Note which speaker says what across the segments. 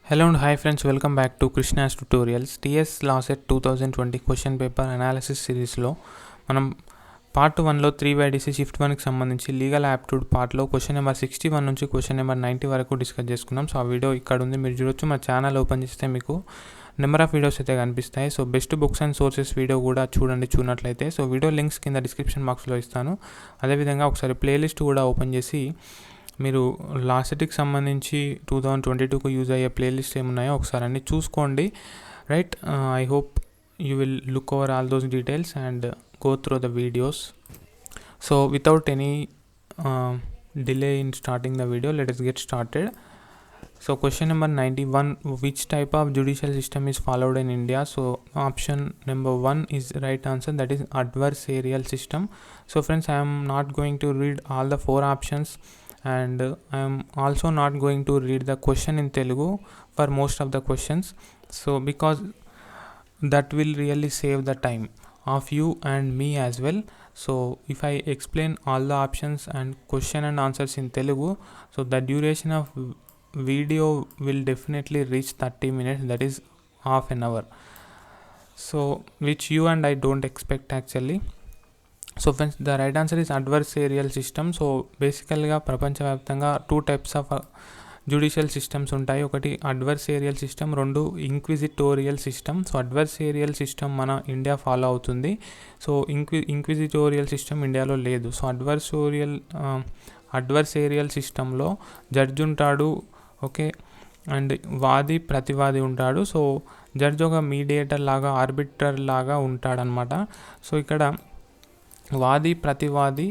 Speaker 1: Hello and hi friends, welcome back to Krishna's Tutorials. TS Lawset 2020 question paper analysis సిరీస్లో మనం part 1లో 3/DC shift 1కి సంబంధించి legal aptitude పార్ట్లో question number 61 నుంచి question number 90 వరకు discuss చేసుకున్నాం. సో ఆ వీడియో ఇక్కడ ఉంది, మీరు చూడొచ్చు. మా ఛానల్ ఓపెన్ చేస్తే మీకు నెంబర్ ఆఫ్ వీడియోస్ అయితే కనిపిస్తాయి. So best books and sources video కూడా చూడనట్లయితే సో వీడియో లింక్స్ కింద డిస్క్రిప్షన్ బాక్స్లో ఇస్తాను. అదేవిధంగా ఒకసారి ప్లేలిస్ట్ కూడా ఓపెన్ చేసి మీరు లాస్ట్కి సంబంధించి 2022కు యూజ్ అయ్యే ప్లేలిస్ట్ ఏమున్నాయో ఒకసారి అన్ని చూసుకోండి. Right, I hope you will look over all those details and go through the videos. So without any delay in starting the video, let us get started. So question number 91, which type of judicial system is followed in India? So option number 1 is right answer, that is adversarial system. So friends, I am not going to read all the 4 options and I am also not going to read the question in Telugu for most of the questions, so because that will really save the time of you and me as well. So if I explain all the options and question and answers in Telugu, so the duration of video will definitely reach 30 minutes, that is half an hour, so which you and I don't expect actually. So friends, the right answer is adversarial system. So బేసికల్గా ప్రపంచవ్యాప్తంగా 2 types of judicial systems ఉంటాయి. ఒకటి అడ్వర్సేరియల్ system, 2 ఇంక్విజిటోరియల్ system. So అడ్వర్సేరియల్ system మన India follow అవుతుంది. So ఇంక్విజిటోరియల్ system ఇండియాలో లేదు. So అడ్వర్సేరియల్ సిస్టంలో judge ఉంటాడు, ఓకే, అండ్ వాది ప్రతివాది ఉంటాడు. సో జడ్జి ఒక మీడియేటర్ లాగా, ఆర్బిట్రర్ లాగా ఉంటాడనమాట. సో ఇక్కడ వాది ప్రతివాది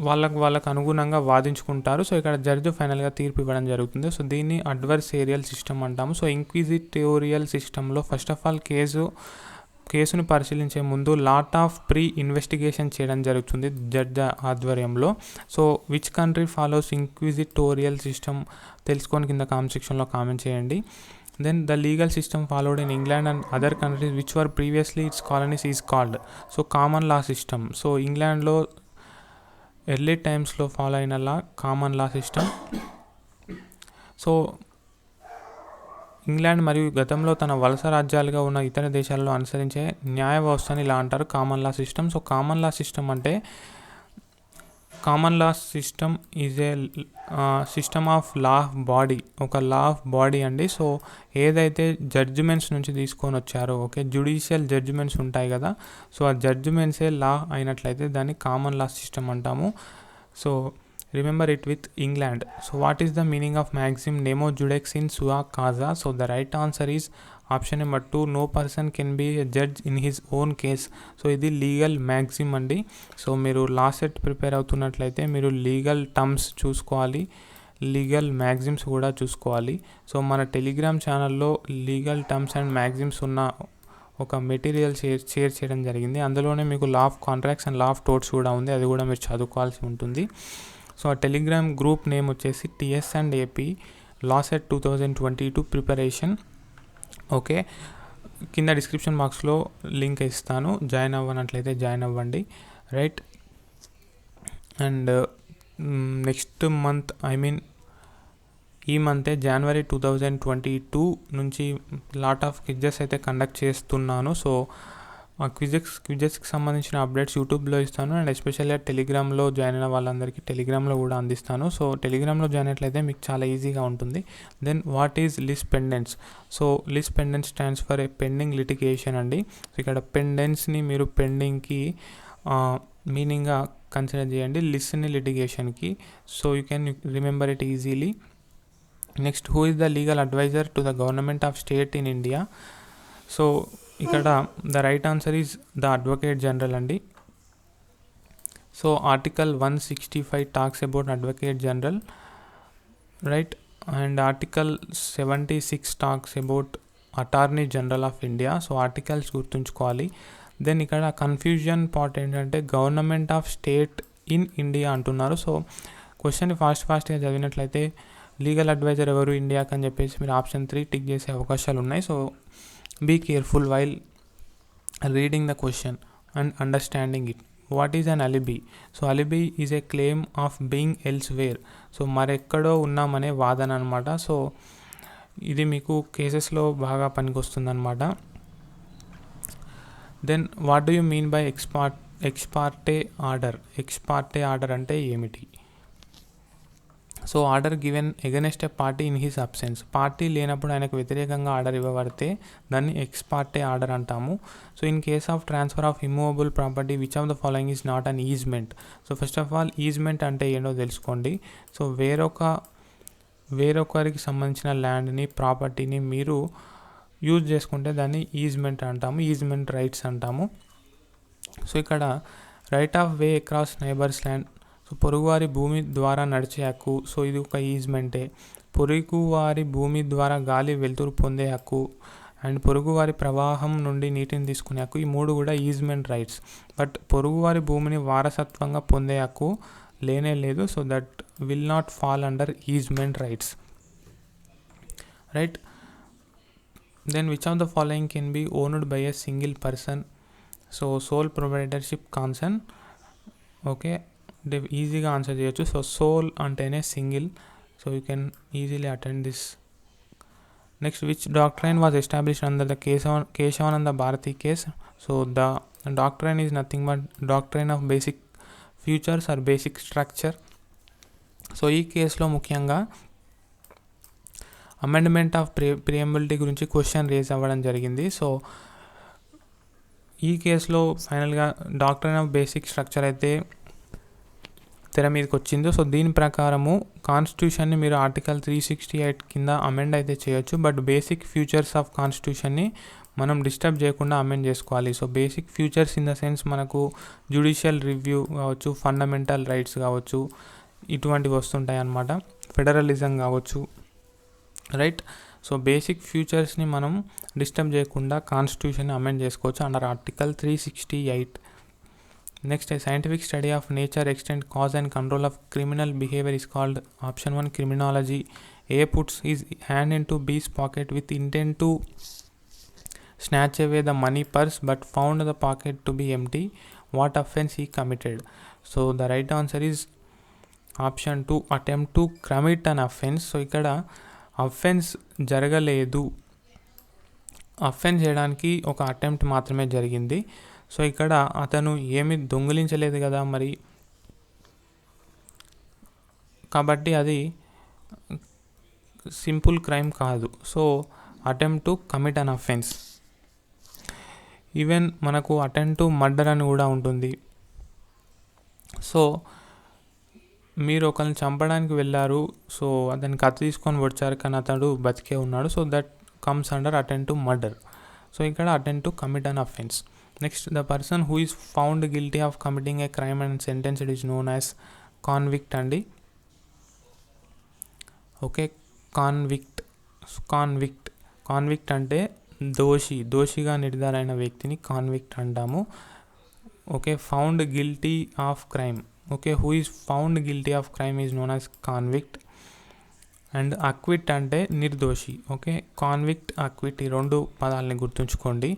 Speaker 1: వాళ్ళకు అనుగుణంగా వాదించుకుంటారు. సో ఇక్కడ జడ్జి ఫైనల్గా తీర్పు ఇవ్వడం జరుగుతుంది. సో దీన్ని అడ్వర్సేరియల్ సిస్టమ్ అంటాము. సో ఇంక్విజిటోరియల్ సిస్టంలో ఫస్ట్ ఆఫ్ ఆల్ కేసుని పరిశీలించే ముందు లాట్ ఆఫ్ ప్రీ ఇన్వెస్టిగేషన్ చేయడం జరుగుతుంది జడ్జి ఆధ్వర్యంలో. So which country follows inquisitorial system తెలుసుకొని కింద కామెంట్ సెక్షన్లో కామెంట్ చేయండి. Then the legal system followed in England and other countries which were previously its colonies is called. So common law system. So England lo early times lo follow అయిన లా common law system. So England మరియు గతంలో తన వలస రాజ్యాలుగా ఉన్న ఇతర దేశాల్లో అనుసరించే న్యాయ వ్యవస్థని ఇలా అంటారు, common law system. So common law system అంటే common law system is a system of law of body, ఒక లా ఆఫ్ బాడీ అండి. సో ఏదైతే జడ్జిమెంట్స్ నుంచి తీసుకొని వచ్చారో, ఓకే, జ్యుడిషియల్ జడ్జిమెంట్స్ ఉంటాయి కదా, సో ఆ జడ్జిమెంట్సే లా అయినట్లయితే దాన్ని కామన్ లా సిస్టమ్ అంటాము. So remember it with England. So what is the meaning of maxim nemo judex in sua causa? So the right answer is option number 2, no person can be a judge in his own case. So ఇది legal maxim అండి. సో మీరు LAWCET prepare అవుతున్నట్లయితే మీరు legal terms చూసుకోవాలి, legal maxims కూడా చూసుకోవాలి. So మన టెలిగ్రామ్ ఛానల్లో లీగల్ టర్మ్స్ అండ్ మ్యాక్సిమ్స్ ఉన్న ఒక మెటీరియల్ షేర్ చేయడం జరిగింది. అందులోనే మీకు law of contracts and law of torts కూడా ఉంది, అది కూడా మీరు చదువుకోవాల్సి ఉంటుంది. సో ఆ టెలిగ్రామ్ గ్రూప్ నేమ్ వచ్చేసి TS and AP LAWCET 2022 preparation. Okay, కింద డిస్క్రిప్షన్ బాక్స్లో లింక్ ఇస్తాను, జాయిన్ అవ్వనట్లయితే జాయిన్ అవ్వండి. Right, and next month, I mean ఈ మంతే జనవరి 2022 నుంచి లాట్ ఆఫ్ క్విజెస్ అయితే కండక్ట్ చేస్తున్నాను. సో ఆ క్విజెస్కి సంబంధించిన అప్డేట్స్ యూట్యూబ్లో ఇస్తాను అండ్ ఎస్పెషల్గా టెలిగ్రామ్లో జాయిన్ అయిన వాళ్ళందరికీ టెలిగ్రామ్లో కూడా అందిస్తాను. సో టెలిగ్రామ్లో జాయిన్ అయినట్లయితే మీకు చాలా ఈజీగా ఉంటుంది. Then what is lis pendens? So lis pendens stands for a pending litigation అండి. సో ఇక్కడ పెండెన్స్ని మీరు పెండింగ్కి మీనింగ్గా కన్సిడర్ చేయండి, లిస్ని లిటిగేషన్కి. So you can remember it easily. Next, who is the legal adviser to the government of state in India? So ఇక్కడ the right answer is the advocate general అండి. So article 165 talks about advocate general, right, and article 76 talks about attorney general of India. So articles గుర్తుంచుకోవాలి. Then ఇక్కడ confusion part ఏంటంటే government of state in India అంటున్నారు. So క్వశ్చన్ని ఫాస్ట్గా చదివినట్లయితే legal advisor ఎవరు ఇండియాకి అని చెప్పేసి మీరు ఆప్షన్ 3 టిక్ చేసే అవకాశాలు ఉన్నాయి. So be careful while reading the question and understanding it. What is an alibi? So alibi is a claim of being elsewhere. So మరెక్కడో ఉన్నామనే వాదన అనమాట. సో ఇది మీకు కేసెస్లో బాగా పనికొస్తుంది అనమాట. Then what do you mean by ex parte order? Ex parte order అంటే ఏమిటి? So order given against a party in his absence. Party లేనప్పుడు ఆయనకు వ్యతిరేకంగా ఆర్డర్ ఇవ్వబడితే దాన్ని ఎక్స్పార్టే ఆర్డర్ అంటాము. So in case of transfer of immovable property which of the following is not an easement? So first of all easement అంటే ఏంటో తెలుసుకోండి. So వేరొకరికి సంబంధించిన ల్యాండ్ని, ప్రాపర్టీని మీరు యూజ్ చేసుకుంటే దాన్ని ఈజ్మెంట్ అంటాము, ఈజ్మెంట్ రైట్స్ అంటాము. సో ఇక్కడ right of way across neighbours land. So పొరుగువారి భూమి ద్వారా నడిచే హక్కు. సో ఇది ఒక ఈజ్మెంటే. పొరుగువారి భూమి ద్వారా గాలి వెలుతురు పొందే హక్కు అండ్ పొరుగువారి ప్రవాహం నుండి నీటిని తీసుకునే హక్కు, ఈ మూడు కూడా ఈజ్మెంట్ రైట్స్. బట్ పొరుగువారి భూమిని వారసత్వంగా పొందే హక్కు లేనే లేదు. So that will not fall under easement rights, right. Then which of the following can be owned by a single person? So sole proprietorship concern. Okay, ఈజీగా ఆన్సర్ చేయొచ్చు. సో సోల్ అంటేనే single. So you can easily attend this. Next, which doctrine was established under the Kesavananda Bharati case? So the doctrine is nothing but doctrine of basic features or basic structure. So ఈ కేసులో ముఖ్యంగా amendment of ప్రియంబిలిటీ గురించి question raise అవ్వడం జరిగింది. So ఈ కేసులో ఫైనల్గా doctrine of basic structure అయితే తెర మీదకి వచ్చింది. సో దీని ప్రకారము కాన్స్టిట్యూషన్ని మీరు ఆర్టికల్ 368 కింద అమెండ్ అయితే చేయొచ్చు. బట్ బేసిక్ ఫ్యూచర్స్ ఆఫ్ కాన్స్టిట్యూషన్ని మనం డిస్టర్బ్ చేయకుండా అమెండ్ చేసుకోవాలి. So basic futures in the sense మనకు జ్యుడిషియల్ రివ్యూ కావచ్చు, ఫండమెంటల్ రైట్స్ కావచ్చు, ఇటువంటివి వస్తుంటాయి అన్నమాట. ఫెడరలిజం కావచ్చు, రైట్. సో బేసిక్ ఫ్యూచర్స్ని మనం డిస్టర్బ్ చేయకుండా కాన్స్టిట్యూషన్ని అమెండ్ చేసుకోవచ్చు under article 368. Next, a scientific study of nature, extent, cause and control of criminal behavior is called option 1 criminology. A puts his hand into B's pocket with intent to snatch away the money purse but found the pocket to be empty. What offense he committed? So the right answer is option 2, attempt to commit an offense. So ఇక్కడ offence జరగలేదు, offence చేయడానికి ఒక attempt మాత్రమే జరిగింది. So ఇక్కడ అతను ఏమి దొంగిలించలేదు కదా మరి, కాబట్టి అది సింపుల్ క్రైమ్ కాదు. So attempt to commit an offence. Even మనకు అటెంప్ట్ టు మర్డర్ అని కూడా ఉంటుంది. సో మీరు ఒకరిని చంపడానికి వెళ్ళారు, సో అతని కత్తి తీసుకొని వచ్చారు కానీ అతడు బతికే ఉన్నాడు. So that comes under attempt to murder. So ఇక్కడ attempt to commit an offence. Next, the person who is found guilty of committing a crime and sentenced is known as convict అండి. ఓకే, కాన్విక్ట్ అంటే దోషిగా నిర్ధారైన వ్యక్తిని convict అంటాము. Okay, found guilty of crime. Okay, who is found guilty of crime is known as convict. And acquit అంటే నిర్దోషి. Okay, convict, acquit, ఈ రెండు పదాలని గుర్తుంచుకోండి.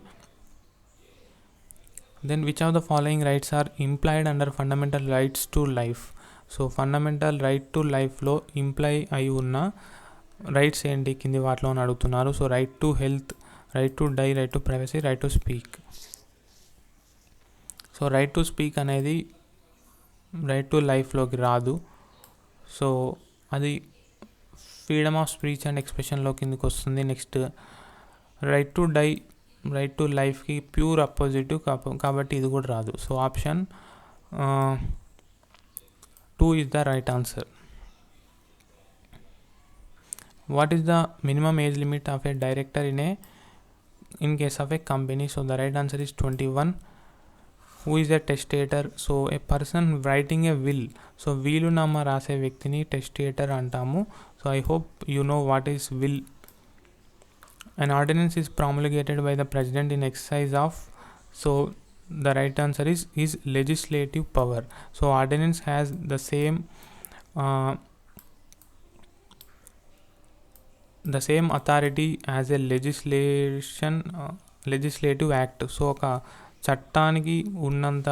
Speaker 1: Then which of the following rights are implied under fundamental rights to life? So fundamental right to లైఫ్లో imply అయి ఉన్న rights ఏంటి కింది వాటిలో అని అడుగుతున్నారు. So right to health, right to die, right to privacy, right to speak. So right to speak అనేది right to లైఫ్లోకి రాదు. సో అది ఫ్రీడమ్ ఆఫ్ స్పీచ్ అండ్ ఎక్స్ప్రెషన్లో కిందకి వస్తుంది. Next, right to die, right to లైఫ్కి ప్యూర్ అపోజిటివ్ కాబట్టి ఇది కూడా రాదు. So option 2 is the right answer. What is the minimum age limit of A director in case of A company? So the right answer is 21. Who is a testator? So A person writing A will. So వీలునామా రాసే వ్యక్తిని testator అంటాము. So I hope you know what is will. An ordinance is promulgated by the president in exercise of. So the right answer is legislative power. So ordinance has the same authority as a legislative act. So ఒక చట్టానికి ఉన్నంత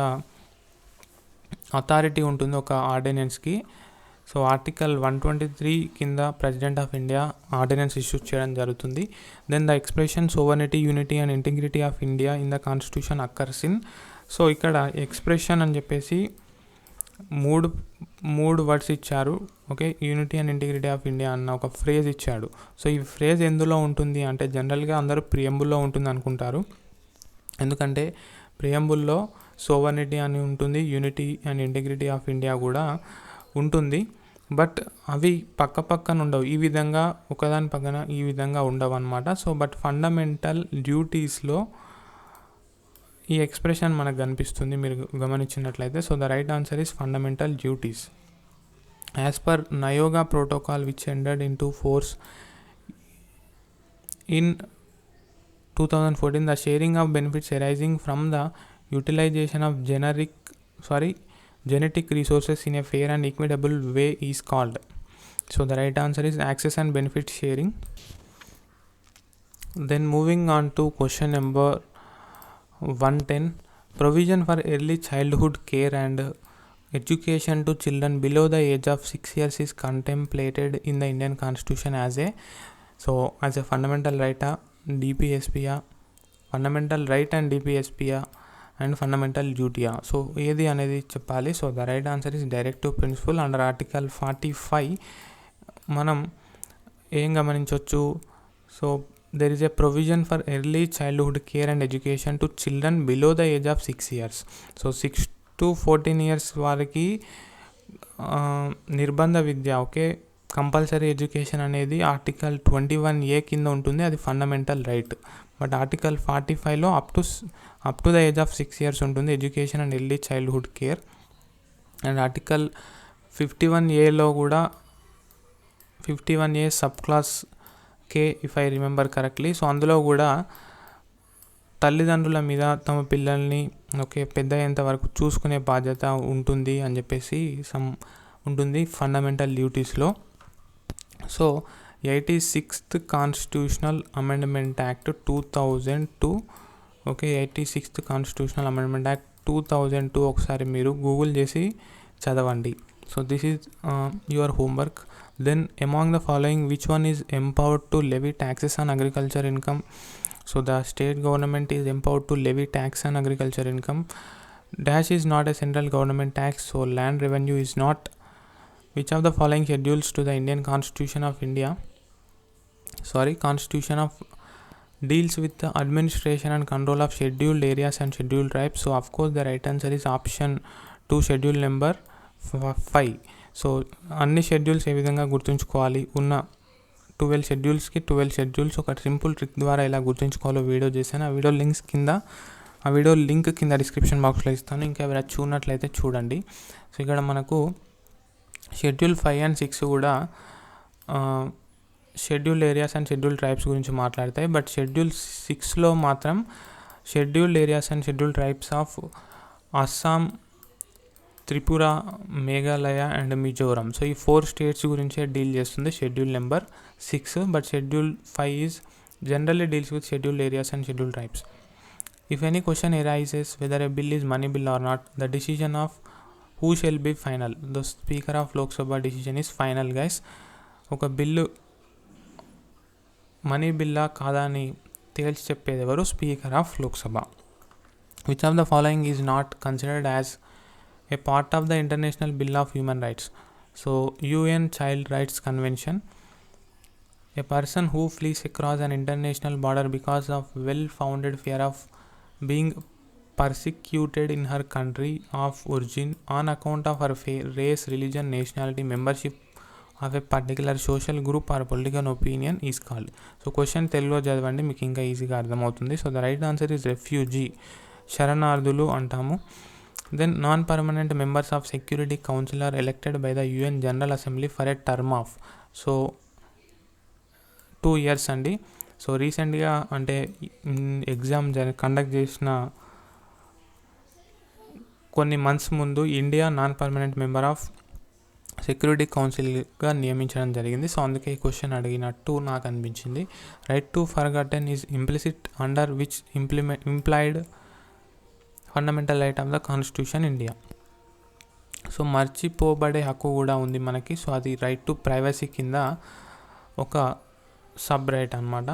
Speaker 1: authority ఉంటుంది ఒక ఆర్డినెన్స్కి. So article 123 కింద President of India ordinance issue చేయడం జరుగుతుంది. Then the expression sovereignty, unity and integrity of India in the Constitution occurs in. So ఇక్కడ expression అని చెప్పేసి మూడు వర్డ్స్ ఇచ్చారు. Okay, unity and integrity of India అన్న ఒక ఫ్రేజ్ ఇచ్చాడు. సో ఈ ఫ్రేజ్ ఎందులో ఉంటుంది అంటే జనరల్గా అందరూ ప్రియంబుల్లో ఉంటుంది అనుకుంటారు. ఎందుకంటే ప్రియంబుల్లో సోవర్నిటీ అని ఉంటుంది, unity and integrity of India కూడా ఉంటుంది. బట్ అవి పక్కన ఉండవు, ఈ విధంగా ఒకదాని పక్కన ఈ విధంగా ఉండవు అనమాట. సో బట్ ఫండమెంటల్ డ్యూటీస్లో ఈ ఎక్స్ప్రెషన్ మనకు కనిపిస్తుంది మీరు గమనించినట్లయితే. So the right answer is fundamental duties. As per Nagoya protocol which ended into force in 2014, the sharing of benefits arising from the utilization of genetic resources in a fair and equitable way is called. So the right answer is access and benefit sharing. Then moving on to question number 110, provision for early childhood care and education to children below the age of 6 years is contemplated in the Indian Constitution as a fundamental right, DPSPయా, fundamental right and డిపిఎస్పియా and fundamental డ్యూటీయా. So ఏది అనేది చెప్పాలి. So the right answer is directive principle. Under article 45 మనం ఏం గమనించవచ్చు. So there is a provision for early childhood care and education to children below the age of 6 years. So 6 to 14 years వారికి నిర్బంధ విద్య, okay, compulsory education అనేది article 21A కింద ఉంటుంది, అది fundamental right. But article 45లో up to the age of 6 years ఉంటుంది education and early childhood care. And article 51Aలో కూడా 51A sub clause K if I remember correctly. So అందులో కూడా తల్లిదండ్రుల మీద తమ పిల్లల్ని ఓకే పెద్ద అయ్యేంత వరకు చూసుకునే బాధ్యత ఉంటుంది అని చెప్పేసి ఉంటుంది ఫండమెంటల్ డ్యూటీస్లో. So 86th constitutional amendment act 2002, okay, 86th constitutional amendment act 2002 ఒకసారి మీరు గూగుల్ చేసి చదవండి. So this is your homework. Then among the following which one is empowered to levy taxes on agriculture income. So the state government is empowered to levy tax on agriculture income. Dash is not a central government tax, so land revenue is not. Which of the following schedules to the Indian Constitution of India, Constitution of deals with the administration and control of scheduled areas and scheduled tribes? So of course the right answer is option 2, schedule number 5. So అన్ని schedules ఏ విధంగా గుర్తుంచుకోవాలి, ఉన్న 12 షెడ్యూల్స్కి 12 schedules ఒక simple trick ద్వారా ఎలా గుర్తుంచుకోవాలో video చేశాను. ఆ video link కింద డిస్క్రిప్షన్ బాక్స్లో ఇస్తాను. ఇంకా ఎవరైనా చూడనట్లయితే చూడండి. సో ఇక్కడ మనకు షెడ్యూల్ 5 and 6 కూడా scheduled areas and scheduled tribes గురించి మాట్లాడతాయి. బట్ షెడ్యూల్ 6లో మాత్రం scheduled areas and scheduled tribes of Assam, Tripura, Meghalaya and Mizoram. So ఈ 4 states గురించే డీల్ చేస్తుంది schedule number 6. But schedule 5 is generally deals with scheduled areas and scheduled tribes. If any question arises whether a bill is money bill or not, the decision of who shall be final? The Speaker of Lok Sabha decision is final, guys. ఒక bill money బిల్లా కాదా అని తేల్చి చెప్పేది ఎవరు? Speaker of Lok Sabha. Which of the following is not considered as a part of the international bill of human rights? So UN Child Rights Convention. A person who flees across an international border because of well-founded fear of being persecuted in her country of origin on account of her race, religion, nationality, membership of a particular social group or political opinion is called. So question తెలుగులో చదవండి, మీకు ఇంకా ఈజీగా అర్థమవుతుంది. So the right answer is refugee, శరణార్థులు అంటాము. Then non permanent members of security council are elected by the UN general assembly for a term of 2 years అండి. So రీసెంట్గా అంటే ఎగ్జామ్ కండక్ట్ చేసిన కొన్ని మంత్స్ ముందు India non permanent member of security కౌన్సిల్గా నియమించడం జరిగింది. సో అందుకే ఈ క్వశ్చన్ అడిగినట్టు నాకు అనిపించింది. Right to forgotten is implicit under which implied fundamental right of the constitution India. So మర్చిపోబడే హక్కు కూడా ఉంది మనకి. సో అది రైట్ టు ప్రైవసీ కింద ఒక సబ్ రైట్ అనమాట.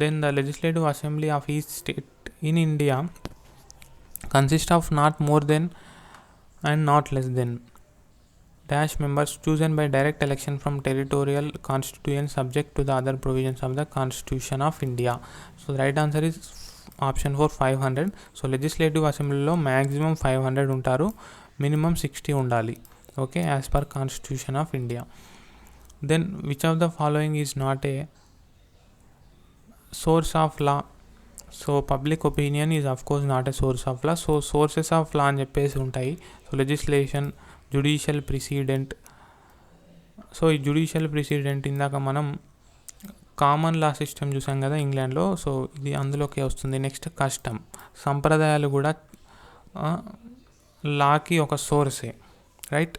Speaker 1: Then the legislative assembly of each state in India consist of not more than and not less than dash members chosen by direct election from territorial constituents subject to the other provisions of the Constitution of India. So the right answer is option 4, 500. So legislative assembly lo maximum 500 ఉంటారు, minimum 60 ఉండాలి. Okay, as per Constitution of India. Then which of the following is not a source of law? So public opinion is of course not a source of law. So sources of law అని చెప్పేసి ఉంటాయి. So legislation, judicial precedent. So ఈ judicial precedent ఇందాక మనం common law system చూసాం కదా ఇంగ్లాండ్లో, so ఇది అందులోకి వస్తుంది. నెక్స్ట్ కస్టమ్, సంప్రదాయాలు కూడా లాకి ఒక సోర్సే, రైట్.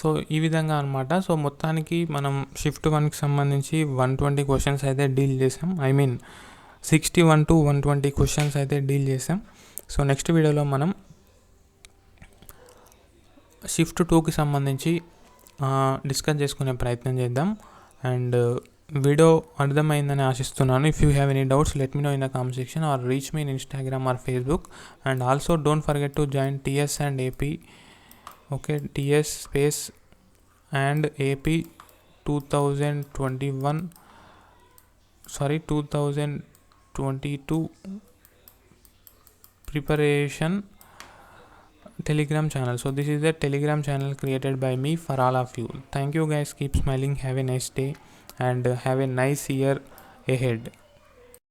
Speaker 1: సో ఈ విధంగా అనమాట. సో మొత్తానికి మనం షిఫ్ట్ 1కి సంబంధించి 120 క్వశ్చన్స్ అయితే డీల్ చేసాం. 61 to 120 క్వశ్చన్స్ అయితే డీల్ చేసాం. సో నెక్స్ట్ వీడియోలో మనం షిఫ్ట్ 2కి సంబంధించి డిస్కస్ చేసుకునే ప్రయత్నం చేద్దాం. అండ్ వీడియో అర్థమైందని ఆశిస్తున్నాను. If you have any doubts let me know in the comment section or reach me in Instagram or Facebook. And also don't forget to join TS and AP. Okay, TS space and AP 2022 preparation Telegram channel. So this is the Telegram channel created by me for all of you. Thank you guys, keep smiling, have a nice day and have a nice year ahead.